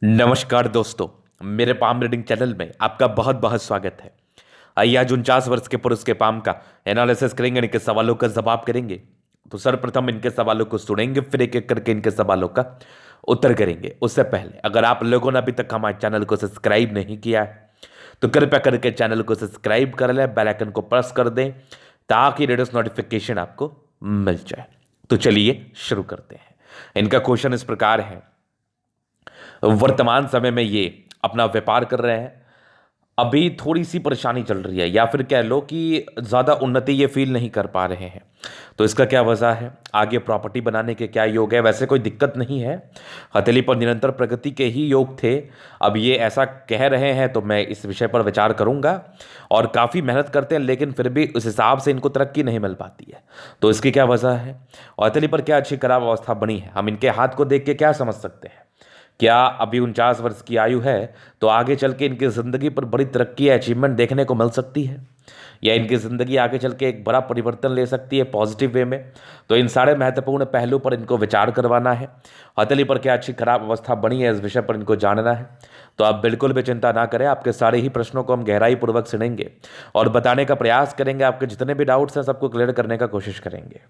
नमस्कार दोस्तों। मेरे पाम रीडिंग चैनल में आपका बहुत बहुत स्वागत है। आइए आज 49 वर्ष के पुरुष के पाम का एनालिसिस करेंगे, इनके सवालों का जवाब करेंगे। तो सर्वप्रथम इनके सवालों को सुनेंगे, फिर एक एक करके इनके सवालों का उत्तर करेंगे। उससे पहले अगर आप लोगों ने अभी तक हमारे चैनल को सब्सक्राइब नहीं किया है तो कृपया करके चैनल को सब्सक्राइब कर लें, बेल आइकन को प्रेस कर दें ताकि लेटेस्ट नोटिफिकेशन आपको मिल जाए। तो चलिए शुरू करते हैं। इनका क्वेश्चन इस प्रकार है, वर्तमान समय में ये अपना व्यापार कर रहे हैं, अभी थोड़ी सी परेशानी चल रही है या फिर कह लो कि ज़्यादा उन्नति ये फील नहीं कर पा रहे हैं। तो इसका क्या वजह है, आगे प्रॉपर्टी बनाने के क्या योग है? वैसे कोई दिक्कत नहीं है, हथेली पर निरंतर प्रगति के ही योग थे। अब ये ऐसा कह रहे हैं तो मैं इस विषय पर विचार करूंगा। और काफ़ी मेहनत करते हैं लेकिन फिर भी उस हिसाब से इनको तरक्की नहीं मिल पाती है। तो इसकी क्या वजह है और हथेली पर क्या अच्छी खराब अवस्था बनी है, हम इनके हाथ को देख के क्या समझ सकते हैं? क्या अभी 49 वर्ष की आयु है तो आगे चल के इनकी ज़िंदगी पर बड़ी तरक्की या अचीवमेंट देखने को मिल सकती है, या इनकी ज़िंदगी आगे चल के एक बड़ा परिवर्तन ले सकती है पॉजिटिव वे में? तो इन सारे महत्वपूर्ण पहलू पर इनको विचार करवाना है। हथेली पर क्या अच्छी खराब अवस्था बनी है, इस विषय पर इनको जानना है। तो आप बिल्कुल भी चिंता ना करें, आपके सारे ही प्रश्नों को हम गहराई पूर्वक सुनेंगे और बताने का प्रयास करेंगे। आपके जितने भी डाउट्स हैं सबको क्लियर करने का कोशिश करेंगे।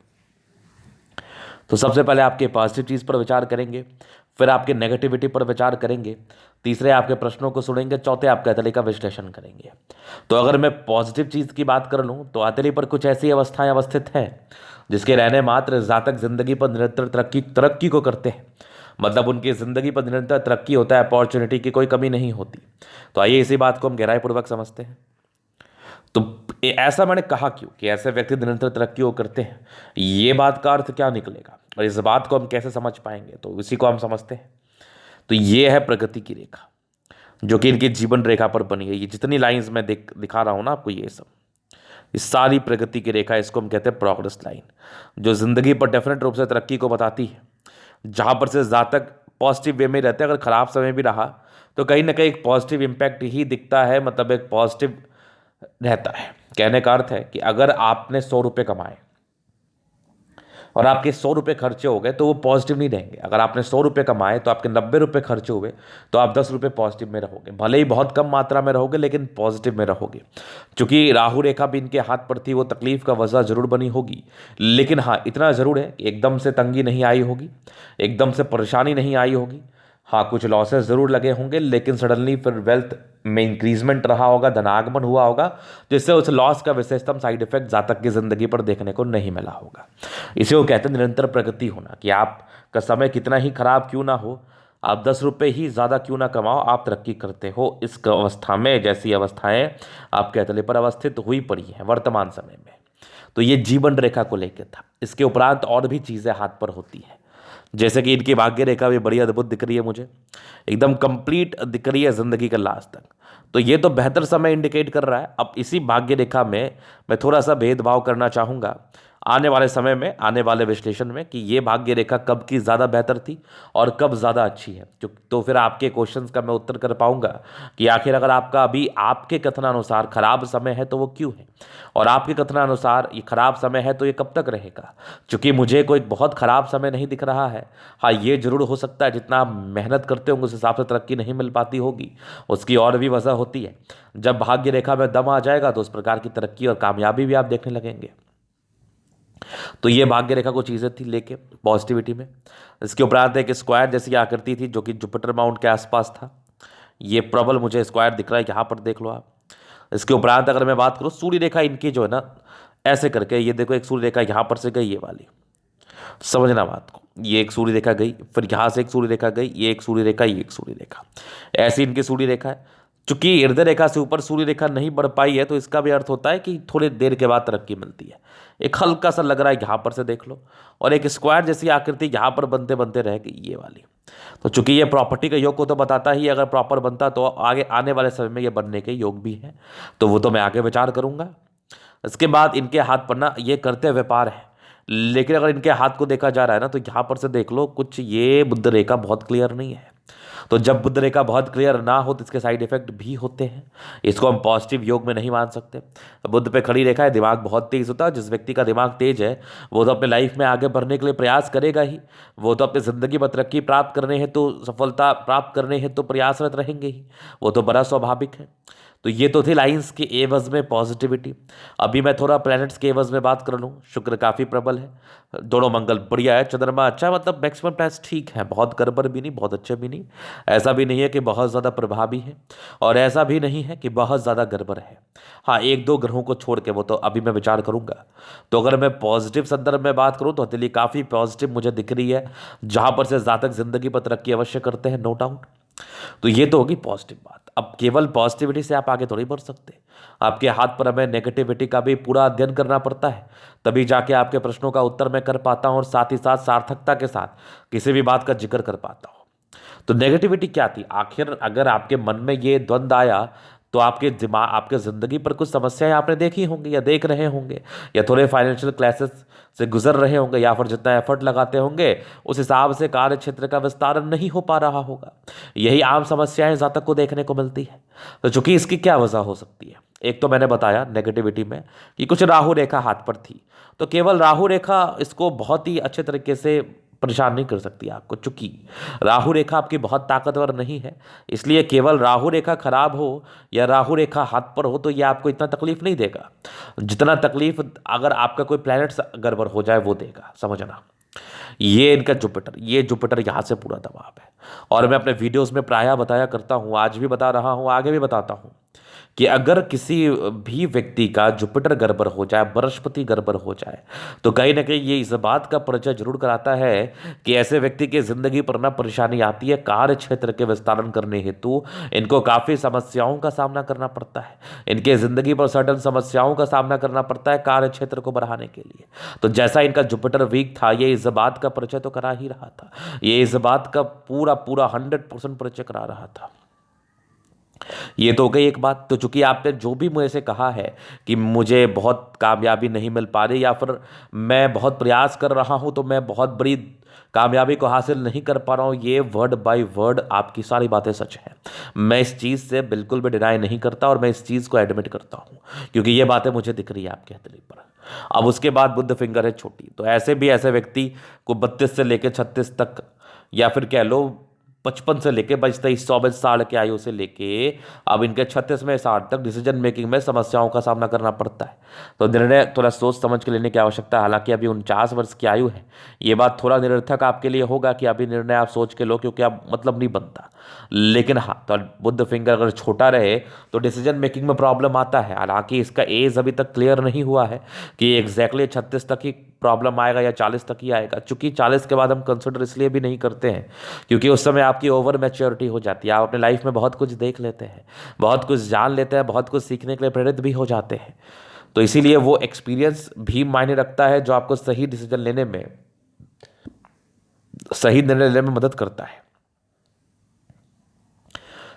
तो सबसे पहले आपके पॉजिटिव चीज़ पर विचार करेंगे, फिर आपके नेगेटिविटी पर विचार करेंगे, तीसरे आपके प्रश्नों को सुनेंगे, चौथे आपके हथेली का विश्लेषण करेंगे। तो अगर मैं पॉजिटिव चीज़ की बात कर लूँ तो हथेली पर कुछ ऐसी अवस्थाएं अवस्थित हैं जिसके रहने मात्र जातक जिंदगी पर निरंतर तरक्की तरक्की को करते हैं। मतलब उनकी ज़िंदगी पर निरंतर तरक्की होता है, अपॉर्चुनिटी की कोई कमी नहीं होती। तो आइए इसी बात को हम गहराईपूर्वक समझते हैं। तो ऐसा मैंने कहा क्यों कि ऐसे व्यक्ति निरंतर तरक्की वो करते हैं, ये बात का अर्थ क्या निकलेगा और इस बात को हम कैसे समझ पाएंगे, तो इसी को हम समझते हैं। तो ये है प्रगति की रेखा जो कि इनकी जीवन रेखा पर बनी है। ये जितनी लाइंस मैं दिखा रहा हूं ना आपको, ये सब इस सारी प्रगति की रेखा, इसको हम कहते हैं प्रोग्रेस लाइन, जो जिंदगी पर डेफिनेट रूप से तरक्की को बताती है। जहां पर से जातक पॉजिटिव वे में रहते हैं, अगर खराब समय भी रहा तो कहीं ना कहीं एक पॉजिटिव इंपैक्ट ही दिखता है, मतलब एक पॉजिटिव रहता है। कहने का अर्थ है कि अगर आपने 100 रुपये कमाए और आपके 100 रुपये खर्चे हो गए तो वो पॉजिटिव नहीं रहेंगे। अगर आपने 100 रुपये कमाए तो आपके 90 रुपये खर्चे हुए तो आप 10 रुपये पॉजिटिव में रहोगे, भले ही बहुत कम मात्रा में रहोगे लेकिन पॉजिटिव में रहोगे। चूंकि राहु रेखा भी इनके हाथ पर थी, वो तकलीफ का वजह जरूर बनी होगी, लेकिन हाँ इतना जरूर है कि एकदम से तंगी नहीं आई होगी, एकदम से परेशानी नहीं आई होगी। हाँ कुछ लॉसेस जरूर लगे होंगे लेकिन सडनली फिर वेल्थ में इंक्रीजमेंट रहा होगा, धनागमन हुआ होगा, जिससे उस लॉस का विशेषतम साइड इफेक्ट जातक की जिंदगी पर देखने को नहीं मिला होगा। इसे वो कहते हैं निरंतर प्रगति होना, कि आपका समय कितना ही खराब क्यों ना हो, आप 10 रुपये ही ज़्यादा क्यों ना कमाओ, आप तरक्की करते हो। इस अवस्था में जैसी अवस्थाएं आपके हथेली पर अवस्थित हुई पड़ी हैं वर्तमान समय में, तो ये जीवन रेखा को लेकर था। इसके उपरांत और भी चीज़ें हाथ पर होती हैं, जैसे कि इनकी भाग्य रेखा भी बड़ी अद्भुत दिख रही है मुझे, एकदम कंप्लीट दिख रही है जिंदगी का लास्ट तक। तो ये तो बेहतर समय इंडिकेट कर रहा है। अब इसी भाग्य रेखा में मैं थोड़ा सा भेदभाव करना चाहूँगा आने वाले समय में, आने वाले विश्लेषण में, कि ये भाग्य रेखा कब की ज़्यादा बेहतर थी और कब ज़्यादा अच्छी है। तो फिर आपके क्वेश्चंस का मैं उत्तर कर पाऊंगा कि आखिर अगर आपका अभी आपके कथनानुसार खराब समय है तो वो क्यों है, और आपके कथनानुसार ये खराब समय है तो ये कब तक रहेगा। क्योंकि मुझे कोई बहुत खराब समय नहीं दिख रहा है। हाँ ये जरूर हो सकता है जितना आप मेहनत करते होंगे उस हिसाब से तरक्की नहीं मिल पाती होगी, उसकी और भी वजह होती है। जब भाग्य रेखा में दम आ जाएगा तो उस प्रकार की तरक्की और कामयाबी भी आप देखने लगेंगे। तो ये भाग्य रेखा को चीज़ें थी लेके पॉजिटिविटी में। इसके उपरांत एक स्क्वायर जैसी आकृति थी जो कि जुपिटर माउंट के आसपास था। ये प्रबल मुझे स्क्वायर दिख रहा है, यहाँ पर देख लो आप। इसके उपरांत अगर मैं बात करूँ सूर्य रेखा इनकी जो है ना, ऐसे करके ये देखो, एक सूर्य रेखा यहाँ पर से गई, ये वाली, समझना बात को। ये एक सूर्य रेखा गई, फिर यहाँ से एक सूर्य रेखा गई, ये एक सूर्य रेखा, ये एक सूर्य रेखा, ऐसी इनकी सूर्य रेखा है। चूंकि हृदय रेखा से ऊपर सूर्य रेखा नहीं बढ़ पाई है तो इसका भी अर्थ होता है कि थोड़ी देर के बाद तरक्की मिलती है। एक हल्का सा लग रहा है, यहाँ पर से देख लो, और एक स्क्वायर जैसी आकृति यहाँ पर बनते बनते रह गई, ये वाली। तो चूंकि ये प्रॉपर्टी के योग को तो बताता ही, अगर प्रॉपर बनता तो आगे आने वाले समय में ये बनने के योग भी हैं, तो वो तो मैं आगे विचार करूंगा। इसके बाद इनके हाथ पर ना ये करते व्यापार है, लेकिन अगर इनके हाथ को देखा जा रहा है ना तो यहाँ पर से देख लो, कुछ ये बुद्ध रेखा बहुत क्लियर नहीं है। तो जब बुध रेखा बहुत क्लियर ना हो तो इसके साइड इफेक्ट भी होते हैं। इसको हम पॉजिटिव योग में नहीं मान सकते। तो बुध पे खड़ी रेखा है, दिमाग बहुत तेज होता है। जिस व्यक्ति का दिमाग तेज है वो तो अपने लाइफ में आगे बढ़ने के लिए प्रयास करेगा ही। वो तो अपनी ज़िंदगी में तरक्की प्राप्त करने हैं तो सफलता प्राप्त करने हैं तो प्रयासरत रहेंगे ही। वो तो बड़ा स्वाभाविक है। तो ये तो थी लाइंस के एवज में पॉजिटिविटी। अभी मैं थोड़ा प्लैनेट्स के एवज में बात कर लूँ। शुक्र काफ़ी प्रबल है, दोनों मंगल बढ़िया है, चंद्रमा अच्छा है, मतलब मैक्सिमम प्लैनेट्स ठीक है, बहुत गड़बड़ भी नहीं बहुत अच्छे भी नहीं। ऐसा भी नहीं है कि बहुत ज़्यादा प्रभावी है और ऐसा भी नहीं है कि बहुत ज़्यादा गड़बड़ है। हाँ, एक दो ग्रहों को छोड़ के वो तो अभी मैं विचार करूंगा। तो अगर मैं पॉजिटिव संदर्भ में बात करूं तो हथेली काफ़ी पॉजिटिव मुझे दिख रही है, जहां पर से जातक जिंदगी पर तरक्की अवश्य करते हैं, नो डाउट। तो ये तो होगी पॉजिटिव बात। अब केवल पॉजिटिविटी से आप आगे थोड़ी बढ़ सकते। आपके हाथ पर हमें नेगेटिविटी का भी पूरा अध्ययन करना पड़ता है, तभी जाके आपके प्रश्नों का उत्तर मैं कर पाता हूं और साथ ही साथ सार्थकता के साथ किसी भी बात का जिक्र कर पाता हूं। तो नेगेटिविटी क्या थी आखिर? अगर आपके मन में ये द्वंद्व आया तो आपके दिमाग आपके ज़िंदगी पर कुछ समस्याएं आपने देखी होंगी या देख रहे होंगे, या थोड़े फाइनेंशियल क्लासेस से गुजर रहे होंगे, या फिर जितना एफर्ट लगाते होंगे उस हिसाब से कार्य क्षेत्र का विस्तारण नहीं हो पा रहा होगा। यही आम समस्याएं जातक को देखने को मिलती है। तो चूंकि इसकी क्या वजह हो सकती है? एक तो मैंने बताया नेगेटिविटी में कि कुछ राहु रेखा हाथ पर थी, तो केवल राहु रेखा इसको बहुत ही अच्छे तरीके से परेशान नहीं कर सकती आपको। चूंकि राहु रेखा आपकी बहुत ताकतवर नहीं है, इसलिए केवल राहु रेखा खराब हो या राहु रेखा हाथ पर हो तो ये आपको इतना तकलीफ नहीं देगा जितना तकलीफ अगर आपका कोई प्लैनेट गड़बड़ हो जाए वो देगा। समझना, ये इनका जुपिटर, ये जुपिटर यहाँ से पूरा दबाव है। और मैं अपने वीडियोस में प्रायः बताया करता हूँ, आज भी बता रहा हूँ, आगे भी बताता हूँ कि अगर किसी भी व्यक्ति का जुपिटर गड़बड़ हो जाए, बृहस्पति गड़बड़ हो जाए, तो कहीं ना कहीं ये इस बात का परिचय जरूर कराता है कि ऐसे व्यक्ति की जिंदगी पर ना परेशानी आती है। कार्य क्षेत्र के विस्तारण करने हेतु इनको काफ़ी समस्याओं का सामना करना पड़ता है। इनके जिंदगी पर सर्टन समस्याओं का सामना करना पड़ता है कार्य क्षेत्र को बढ़ाने के लिए। तो जैसा इनका जुपिटर वीक था, ये इस बात का परिचय तो करा ही रहा था, ये इस बात का पूरा पूरा 100% परिचय करा रहा था। ये तो हो गई एक बात। तो चूंकि आपने जो भी मुझे से कहा है कि मुझे बहुत कामयाबी नहीं मिल पा रही या फिर मैं बहुत प्रयास कर रहा हूं तो मैं बहुत बड़ी कामयाबी को हासिल नहीं कर पा रहा हूं, ये वर्ड बाय वर्ड आपकी सारी बातें सच हैं। मैं इस चीज़ से बिल्कुल भी डिनाई नहीं करता और मैं इस चीज़ को एडमिट करता हूं, क्योंकि ये बातें मुझे दिख रही है आपके हथेली पर। अब उसके बाद बुध फिंगर है छोटी, तो ऐसे भी ऐसे व्यक्ति को 32 से लेकर 36 तक, या फिर कह लो 55 से लेके 22-23-24 साल की आयु से लेके अब इनके 36वें साल तक डिसीजन मेकिंग में समस्याओं का सामना करना पड़ता है। तो निर्णय थोड़ा सोच समझ के लेने की आवश्यकता है। हालांकि अभी 49 वर्ष की आयु है, ये बात थोड़ा निरर्थक आपके लिए होगा कि अभी निर्णय आप सोच के लो, क्योंकि अब मतलब नहीं बनता। लेकिन हाँ, तो बुध फिंगर अगर छोटा रहे तो डिसीजन मेकिंग में प्रॉब्लम आता है। हालांकि इसका एज अभी तक क्लियर नहीं हुआ है कि एग्जैक्टली 36 तक ही प्रॉब्लम आएगा या 40 तक ही आएगा। चूंकि 40 के बाद हम कंसिडर इसलिए भी नहीं करते हैं क्योंकि उस समय आपकी ओवर मैच्योरिटी हो जाती है, आप अपने लाइफ में बहुत कुछ देख लेते हैं, बहुत कुछ जान लेते हैं, बहुत कुछ सीखने के लिए प्रेरित भी हो जाते हैं। तो इसीलिए वो एक्सपीरियंस भी मायने रखता है जो आपको सही डिसीजन लेने में, सही निर्णय लेने में मदद करता है।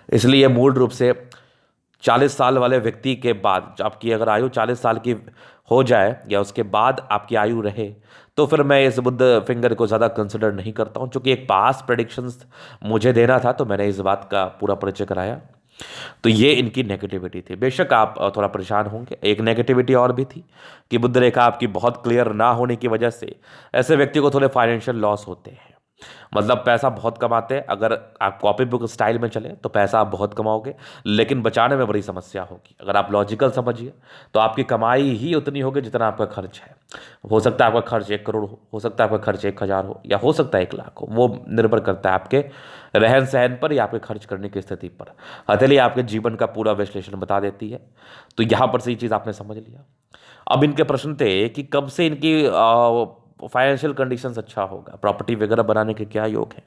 इसलिए मूल रूप से 40 साल वाले व्यक्ति के बाद आपकी अगर आयु 40 साल की हो जाए या उसके बाद आपकी आयु रहे तो फिर मैं इस बुध फिंगर को ज़्यादा कंसिडर नहीं करता हूँ। चूँकि एक पास प्रेडिक्शंस मुझे देना था तो मैंने इस बात का पूरा परिचय कराया। तो ये इनकी नेगेटिविटी थी। बेशक आप थोड़ा परेशान होंगे। एक नेगेटिविटी और भी थी कि बुध रेखा आपकी बहुत क्लियर ना होने की वजह से ऐसे व्यक्ति को थोड़े फाइनेंशियल लॉस होते हैं। मतलब पैसा बहुत कमाते हैं, अगर आप कॉपी बुक स्टाइल में चले तो पैसा आप बहुत कमाओगे, लेकिन बचाने में बड़ी समस्या होगी। अगर आप लॉजिकल समझिए तो आपकी कमाई ही उतनी होगी जितना आपका खर्च है। हो सकता है आपका खर्च 1 करोड़ हो सकता है आपका खर्च 1,000 हो, या हो सकता है 1 लाख हो। वो निर्भर करता है आपके रहन सहन पर या आपके खर्च करने की स्थिति पर। हथेली आपके जीवन का पूरा विश्लेषण बता देती है। तो यहाँ पर से ये चीज़ आपने समझ लिया। अब इनके प्रश्न थे कि कब से इनकी फाइनेंशियल कंडीशंस अच्छा होगा, प्रॉपर्टी वगैरह बनाने के क्या योग हैं,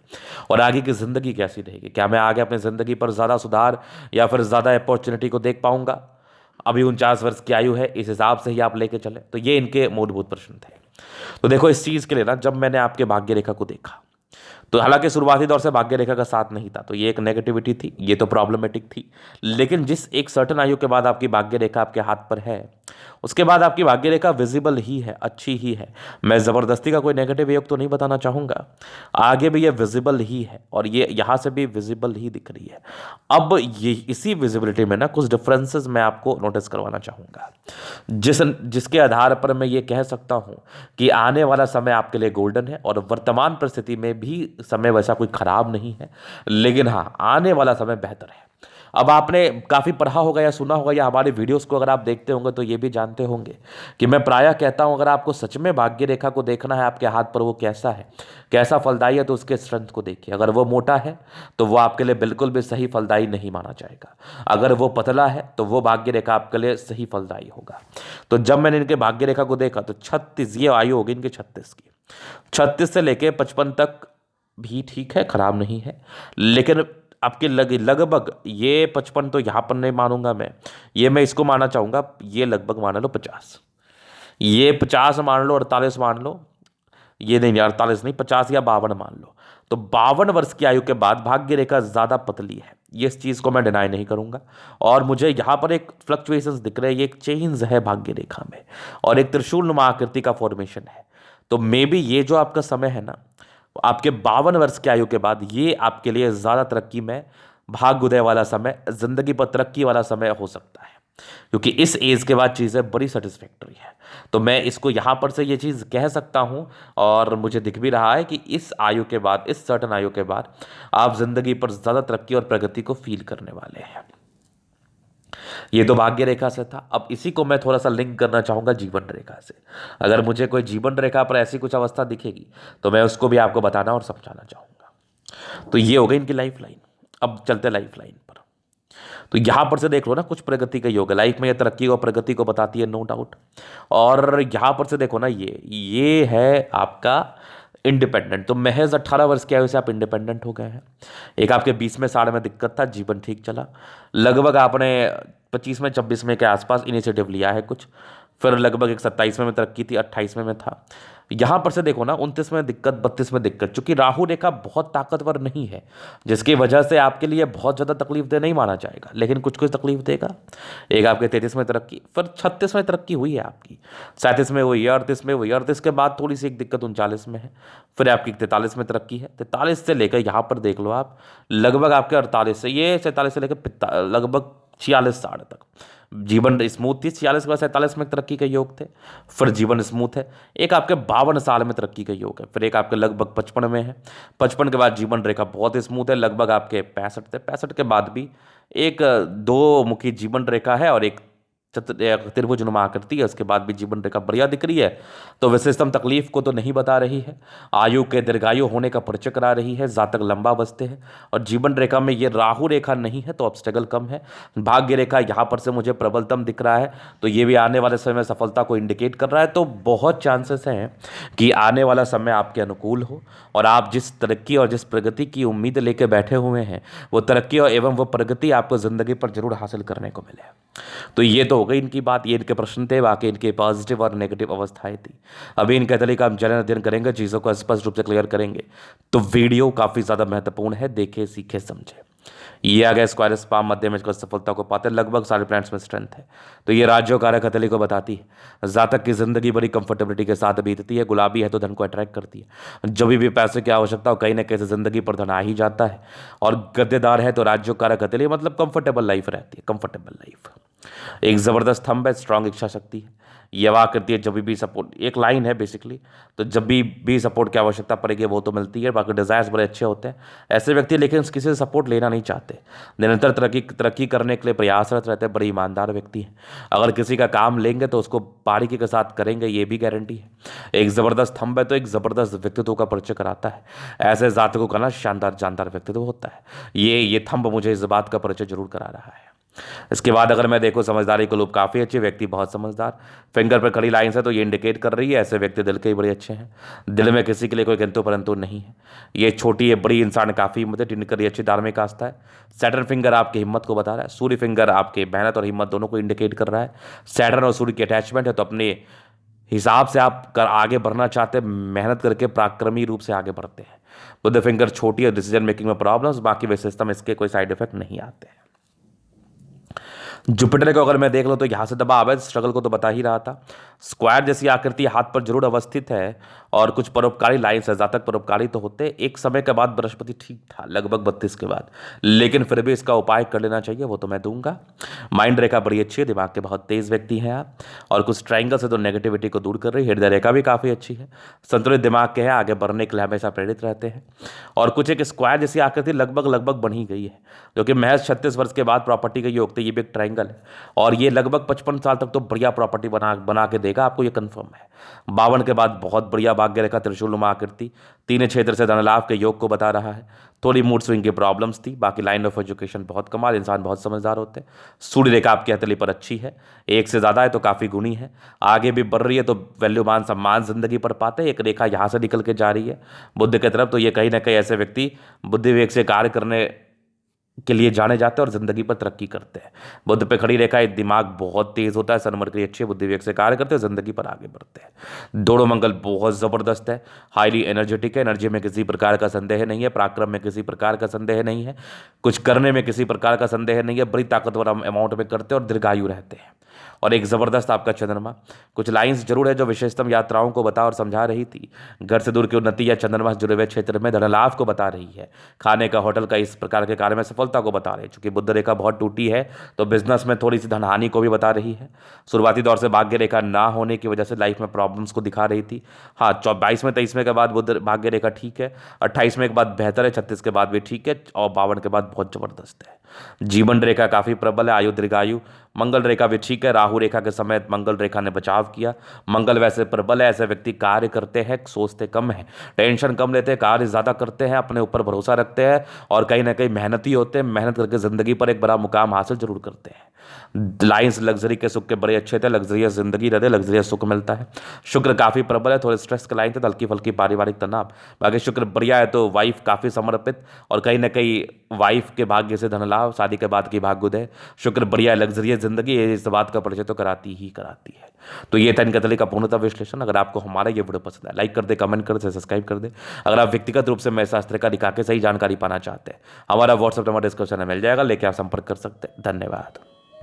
और आगे की ज़िंदगी कैसी रहेगी, क्या मैं आगे अपनी ज़िंदगी पर ज़्यादा सुधार या फिर ज़्यादा अपॉर्चुनिटी को देख पाऊंगा। अभी 49 वर्ष की आयु है, इस हिसाब से ही आप लेके चले। तो ये इनके मूलभूत प्रश्न थे। तो देखो, इस चीज़ के लिए ना जब मैंने आपके भाग्य रेखा को देखा तो हालांकि शुरुआती दौर से भाग्य रेखा का साथ नहीं था, तो ये एक नेगेटिविटी थी, ये तो प्रॉब्लमेटिक थी। लेकिन जिस एक सर्टन आयु के बाद आपकी भाग्य रेखा आपके हाथ पर है उसके बाद आपकी भाग्य रेखा विजिबल ही है, अच्छी ही है। मैं ज़बरदस्ती का कोई नेगेटिव योग तो नहीं बताना चाहूँगा। आगे भी ये विजिबल ही है और ये यहाँ से भी विजिबल ही दिख रही है। अब ये इसी विजिबिलिटी में ना कुछ डिफरेंसेस मैं आपको नोटिस करवाना चाहूँगा, जिसके आधार पर मैं ये कह सकता हूँ कि आने वाला समय आपके लिए गोल्डन है और वर्तमान परिस्थिति में भी समय वैसा कोई खराब नहीं है, लेकिन हाँ, आने वाला समय बेहतर है। अब आपने काफ़ी पढ़ा होगा या सुना होगा या हमारे वीडियोस को अगर आप देखते होंगे तो ये भी जानते होंगे कि मैं प्रायः कहता हूं, अगर आपको सच में भाग्य रेखा को देखना है आपके हाथ पर वो कैसा है, कैसा फलदायी है, तो उसके स्ट्रेंथ को देखिए। अगर वो मोटा है तो वो आपके लिए बिल्कुल भी सही फलदायी नहीं माना जाएगा। अगर वो पतला है तो वो भाग्य रेखा आपके लिए सही फलदायी होगा। तो जब मैंने इनके भाग्य रेखा को देखा तो 36, ये आयु होगी इनकी 36 की, 36 से लेके 55 तक भी ठीक है, खराब नहीं है। लेकिन आपके लगभग ये 55 तो यहाँ पर नहीं मानूंगा मैं इसको मानना चाहूँगा, ये लगभग मान लो 50, ये 50 मान लो, 48 मान लो, ये नहीं 48 नहीं, 50 या 52 मान लो। तो 52 वर्ष की आयु के बाद भाग्य रेखा ज़्यादा पतली है, ये इस चीज़ को मैं डिनाई नहीं करूँगा। और मुझे यहाँ पर एक फ्लक्चुएशंस दिख रहे हैं, ये एक चेंज है भाग्य रेखा में और एक त्रिशूल नुमा आकृति का फॉर्मेशन है। तो मे बी ये जो आपका समय है ना, आपके 52 वर्ष की आयु के बाद ये आपके लिए ज़्यादा तरक्की में भाग्य उदय वाला समय, ज़िंदगी पर तरक्की वाला समय हो सकता है, क्योंकि इस एज के बाद चीज़ें बड़ी सेटिस्फैक्टरी है। तो मैं इसको यहाँ पर से ये चीज़ कह सकता हूँ और मुझे दिख भी रहा है कि इस आयु के बाद, इस सर्टन आयु के बाद आप ज़िंदगी पर ज़्यादा तरक्की और प्रगति को फील करने वाले हैं। ये तो भाग्य रेखा से था। अब इसी को मैं थोड़ा सा लिंक करना चाहूँगा जीवन रेखा से। अगर मुझे कोई जीवन रेखा पर ऐसी कुछ अवस्था दिखेगी तो मैं उसको भी आपको बताना और समझाना चाहूँगा। तो ये हो गई इनकी लाइफ लाइन। अब चलते लाइफ लाइन पर। तो यहाँ पर से देख लो ना, कुछ प्रगति का योग है लाइफ में, ये तरक्की और प्रगति को बताती है, नो डाउट। और यहाँ पर से देखो ना, ये है आपका इंडिपेंडेंट। तो महज 18 वर्ष की आयु से आप इंडिपेंडेंट हो गए हैं। एक आपके 20वें साल में दिक्कत था, जीवन ठीक चला, लगभग आपने 25वें 26वें के आसपास इनिशिएटिव लिया है कुछ, फिर लगभग एक 27वें में तरक्की थी, 28वें में था। यहाँ पर से देखो ना, 29 में दिक्कत, 32 में दिक्कत, चूंकि राहु रेखा बहुत ताकतवर नहीं है, जिसकी वजह से आपके लिए बहुत ज़्यादा तकलीफ दे नहीं माना जाएगा, लेकिन कुछ कुछ तकलीफ देगा। एक आपके 33 में तरक्की, फिर 36 में तरक्की हुई है आपकी, 37 में हुई है, 38 में हुई है, 38 के बाद थोड़ी सी एक दिक्कत 39 में है, फिर आपकी 43 में तरक्की है। 43 से लेकर यहाँ पर देख लो आप, लगभग आपके 48 से, ये 47 से लेकर लगभग 46-60 तक जीवन स्मूथ थी। 46 के बाद 47 में तरक्की के योग थे, फिर जीवन स्मूथ है। एक आपके 52 साल में तरक्की का योग है, फिर एक आपके लगभग 55 में है। 55 के बाद जीवन रेखा बहुत स्मूथ है, लगभग आपके 65 थे। 65 के बाद भी एक दो मुखी जीवन रेखा है और एक त्रिभुज नुमा आकृति है, उसके बाद भी जीवन रेखा बढ़िया दिख रही है। तो विशेषतम तकलीफ को तो नहीं बता रही है, आयु के दीर्घायु होने का परिचय करा रही है, जातक लंबा बचते हैं। और जीवन रेखा में ये राहु रेखा नहीं है तो ऑब्स्टेकल कम है। भाग्य रेखा यहाँ पर से मुझे प्रबलतम दिख रहा है, तो ये भी आने वाले समय में सफलता को इंडिकेट कर रहा है। तो बहुत चांसेस हैं कि आने वाला समय आपके अनुकूल हो और आप जिस तरक्की और जिस प्रगति की उम्मीद लेकर बैठे हुए हैं, वो तरक्की और एवं वो प्रगति आपको ज़िंदगी पर जरूर हासिल करने को मिले। तो ये तो हो गई इनकी बात, ये इनके प्रश्न थे। बाकी इनके पॉजिटिव और नेगेटिव अवस्थाएं थी। अभी इनके तरीका हम जलन अध्ययन करेंगे, चीज़ों को स्पष्ट रूप से क्लियर करेंगे। तो वीडियो काफ़ी ज़्यादा महत्वपूर्ण है, देखे सीखे समझे। ये आ गया स्क्वायर स्पाम, मध्य में इसको सफलता को पाते, लगभग सारे प्लैनेट्स में स्ट्रेंथ है। तो ये राज्यों कारक हथेली को बताती है। जातक की जिंदगी बड़ी कंफर्टेबिलिटी के साथ बीतती है। गुलाबी है तो धन को अट्रैक्ट करती है, जब भी पैसे की आवश्यकता हो कहीं ना कहीं से जिंदगी पर धन आ ही जाता है। और गद्देदार है तो राज्यों कारक हथेली, मतलब कंफर्टेबल लाइफ रहती है, कंफर्टेबल लाइफ। एक जबरदस्त थंब है, स्ट्रांग इच्छा शक्ति है, ये वाह करती है जब भी सपोर्ट, एक लाइन है बेसिकली। तो जब भी सपोर्ट की आवश्यकता पड़ेगी वो तो मिलती है। बाकी डिजायर्स बड़े अच्छे होते हैं ऐसे व्यक्ति, लेकिन किसी से सपोर्ट लेना नहीं चाहते, निरंतर तरक्की करने के लिए प्रयासरत रहते हैं, बड़े ईमानदार व्यक्ति हैं। अगर किसी का काम लेंगे तो उसको बारीकी के साथ करेंगे, ये भी गारंटी है। एक ज़बरदस्त थंब है तो एक ज़बरदस्त व्यक्तित्व का परिचय कराता है। ऐसे जातकों का ना शानदार जानदार व्यक्तित्व होता है। ये थंब मुझे इस बात का परिचय जरूर करा रहा है। इसके बाद अगर मैं देखूं समझदारी को लोग काफ़ी अच्छे, व्यक्ति बहुत समझदार, फिंगर पर खड़ी लाइन है तो ये इंडिकेट कर रही है ऐसे व्यक्ति दिल के ही बड़े अच्छे हैं। दिल में किसी के लिए कोई किंतु परंतु नहीं है। ये छोटी है बड़ी इंसान काफ़ी हिम्मत है, टिनकर अच्छी धार्मिक आस्था है। सैटर्न फिंगर आपकी हिम्मत को बता रहा है, सूर्य फिंगर आपके मेहनत और हिम्मत दोनों को इंडिकेट कर रहा है। सैटर्न और सूर्य की अटैचमेंट है तो अपने हिसाब से आप आगे बढ़ना चाहते हैं, मेहनत करके पराक्रमी रूप से आगे बढ़ते हैं। बुध फिंगर छोटी है, डिसीजन मेकिंग में प्रॉब्लम्स, बाकी विशेषता में इसके कोई साइड इफेक्ट नहीं आते हैं। जुपिटर को अगर मैं देख लूँ तो यहाँ से दबाव है, स्ट्रगल को तो बता ही रहा था। स्क्वायर जैसी आकृति हाथ पर जरूर अवस्थित है और कुछ परोपकारी लाइन्स है, ज़्यादा परोपकारी तो होते एक समय के बाद बृहस्पति ठीक था लगभग 32 के बाद, लेकिन फिर भी इसका उपाय कर लेना चाहिए, वो तो मैं दूंगा। माइंड रेखा बड़ी अच्छी है, दिमाग के बहुत तेज व्यक्ति हैं आप, और कुछ ट्राइंगल से तो नेगेटिविटी को दूर कर रही है। हृदय रेखा भी काफ़ी अच्छी है, संतुलित दिमाग के हैं, आगे बढ़ने के लिए हमेशा प्रेरित रहते हैं। और कुछ एक स्क्वायर जैसी आकृति लगभग लगभग बनी गई है, जो कि महज 36 वर्ष के बाद प्रॉपर्टी का योग थे। ये भी एक ट्राइंगल है और ये लगभग 55 साल तक तो बढ़िया प्रॉपर्टी बना बना के देगा आपको, ये कंफर्म है। 52 के बाद बहुत बढ़िया भाग्य रेखा त्रिशूलनुमा आकृति, तीन क्षेत्र से धन लाभ के योग को बता रहा है। थोड़ी मूड स्विंग की प्रॉब्लम्स थी, बाकी लाइन ऑफ एजुकेशन बहुत कमाल, इंसान बहुत समझदार होते हैं। सूर्य रेखा आपकी हथेली पर अच्छी है, एक से ज़्यादा है तो काफ़ी गुणी है, आगे भी बढ़ रही है तो वैल्यू मान सम्मान जिंदगी पर पाते हैं। एक रेखा यहाँ से निकल के जा रही है बुद्ध की तरफ, तो ये कहीं ना कहीं ऐसे व्यक्ति बुद्धि विवेक से कार्य करने के लिए जाने जाते हैं और जिंदगी पर तरक्की करते हैं। बुद्ध पे खड़ी रेखा, एक दिमाग बहुत तेज होता है, सनमर्करी अच्छी है, बुद्धि विवेक से कार्य करते हैं, जिंदगी पर आगे बढ़ते हैं। दोनों मंगल बहुत जबरदस्त है, हाईली एनर्जेटिक है, एनर्जी में किसी प्रकार का संदेह नहीं है, पराक्रम में किसी प्रकार का संदेह नहीं है, कुछ करने में किसी प्रकार का संदेह नहीं है, बड़ी ताकतवर अमाउंट में करते हैं और दीर्घायु रहते हैं। और एक ज़बरदस्त आपका चंद्रमा, कुछ लाइंस जरूर है जो विशेषतम यात्राओं को बता और समझा रही थी, घर से दूर की उन्नति या चंद्रमा से जुड़े हुए क्षेत्र में धन लाभ को बता रही है, खाने का होटल का इस प्रकार के कार्य में सफलता को बता रही है। चूंकि बुद्ध रेखा बहुत टूटी है तो बिजनेस में थोड़ी सी धन हानि को भी बता रही है। शुरुआती दौर से भाग्य रेखा ना होने की वजह से लाइफ में प्रॉब्लम्स को दिखा रही थी। हाँ, 22वें 23वें के बाद बुद्ध भाग्य रेखा ठीक है, 28वें के बाद बेहतर है, 36 के बाद भी ठीक है, और 52 के बाद बहुत जबरदस्त है। जीवन रेखा काफी प्रबल है, आयु दीर्घायु। मंगल रेखा भी ठीक है, राहु रेखा के समय मंगल रेखा ने बचाव किया। मंगल वैसे प्रबल है, ऐसे व्यक्ति कार्य करते हैं, सोचते कम है, टेंशन कम लेते हैं, कार्य ज्यादा करते हैं, अपने ऊपर भरोसा रखते हैं और कहीं ना कहीं मेहनती होते हैं, मेहनत करके जिंदगी पर एक बड़ा मुकाम हासिल जरूर करते हैं। लाइंस लग्जरी के सुख के बड़े अच्छे थे, लग्जरियस जिंदगी रहते, लग्जरियस सुख मिलता है। शुक्र काफी प्रबल है, थोड़े स्ट्रेस के लाइन थे, हल्की फल्की पारिवारिक तनाव। बाकी शुक्र बढ़िया है तो वाइफ काफी समर्पित और कहीं ना कहीं वाइफ के भाग्य से धन लाभ, शादी के बाद की भाग्योदय। शुक्र बढ़िया लग्जरियस जिंदगी, इस बात का परिचय तो कराती ही कराती है। तो ये था इनका तले का पूर्णतः विश्लेषण। अगर आपको हमारा ये वीडियो पसंद है, लाइक कर दे, कमेंट कर दे, सब्सक्राइब कर दे। अगर आप व्यक्तिगत रूप से मैं शास्त्र का दिखा के सही जानकारी पाना चाहते हैं, हमारा व्हाट्सएप नंबर डिस्क्रिप्शन में मिल जाएगा, लेके आप संपर्क कर सकते हैं। धन्यवाद।